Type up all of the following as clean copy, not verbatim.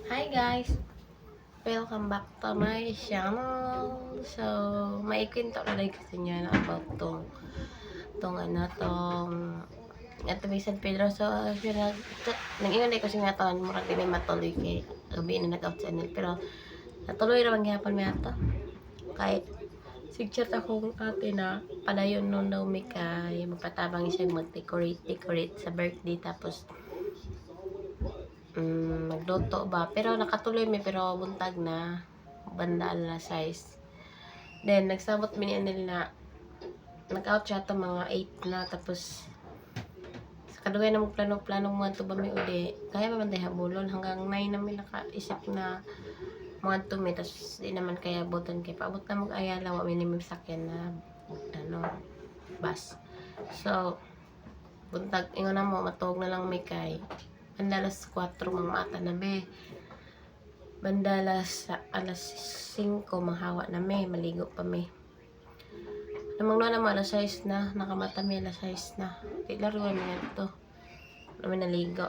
Hi guys! Welcome back to my channel. So, maikwento na lang kasi niya na about ato may San Pedro. So, nag-ingon ko siya nga ito, murag din may matuloy kay gabi na nag-out channel. Pero, natuloy naman gihapon may ato. Kahit, sigchat akong ate na padayon nun daw may kay mapatabang siya mag-decorate sa birthday. Tapos, nagluto ba, pero nakatuloy mi, pero buntag na banda alas 6. Then nagsabot mi ni na nag-out siya to mga 8 na. Tapos sa kadugay na plano mo to ba mi uli kaya man day habulon hanggang 9 na mi nakaisip na mga 2 mi. Tapos di naman kaya abutan kay paabot na mag Ayala wa minimum sakyan na bus. So buntag ingon na mo matog na lang mi kay bandalas 4 mga mata na be. Bandalas alas 5 mahawa na me, maligo pa me. Namang na naman alas 6 na, nakamata mi alas 6 na. Di laro na nga ito. Namin naligo.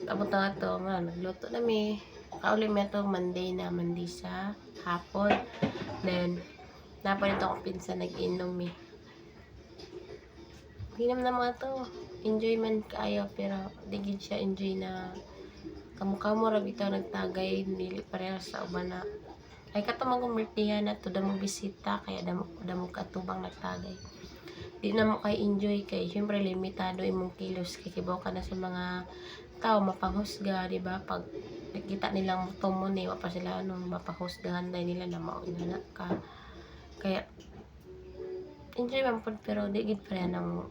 Abot na nga ito, nagluto na mi. Kauli mi ito Monday sa hapon. Then, napan ito akong pinsan nag-inom mi. Hinam na mga ito. Enjoy man kaayo, pero di gid siya enjoy na kamukha-mo ra bitaw nagtagay dili parehas sa uban na ay katumang kumertihan na to damo bisita kaya damo katubang nagtagay. Di na mo kay enjoy kay syempre limitado imong kilos kay kibaw ka na sa mga tao mapanghusga, di ba? Pag nakita nilang tumo ni wa pa sila mapahusgahan dai nila na mauna ka. Kaya enjoy man pud pero di gid pareha nang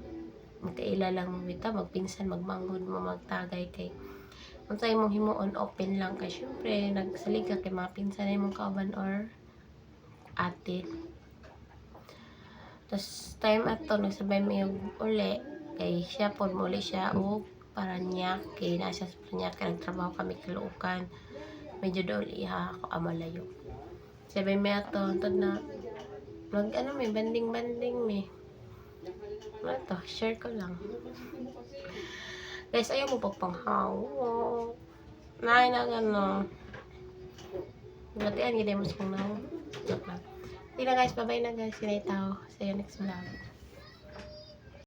magkaila lang bitaw magpinsan magmanghod mo magtagay kay unsay imong himuon open lang kay syempre nagsalig ka kay mga pinsan imong kauban or ate. Tas time ato nagsabay mi uli kay siya pod muli siya og Paranaque na siya sa Paranaque nagtrabaho kami Caloocan medyo doon iha ako amalayo. Sabay mi ato antod na mag may banding mi. Ano to, share ko lang. Guys, ayaw mo pagpanghaw. Nain na gano'n. Gatian, gini mo sa kong naw. Joke lang. Hindi na guys, bye-bye na guys. Sinay tao. See you next vlog.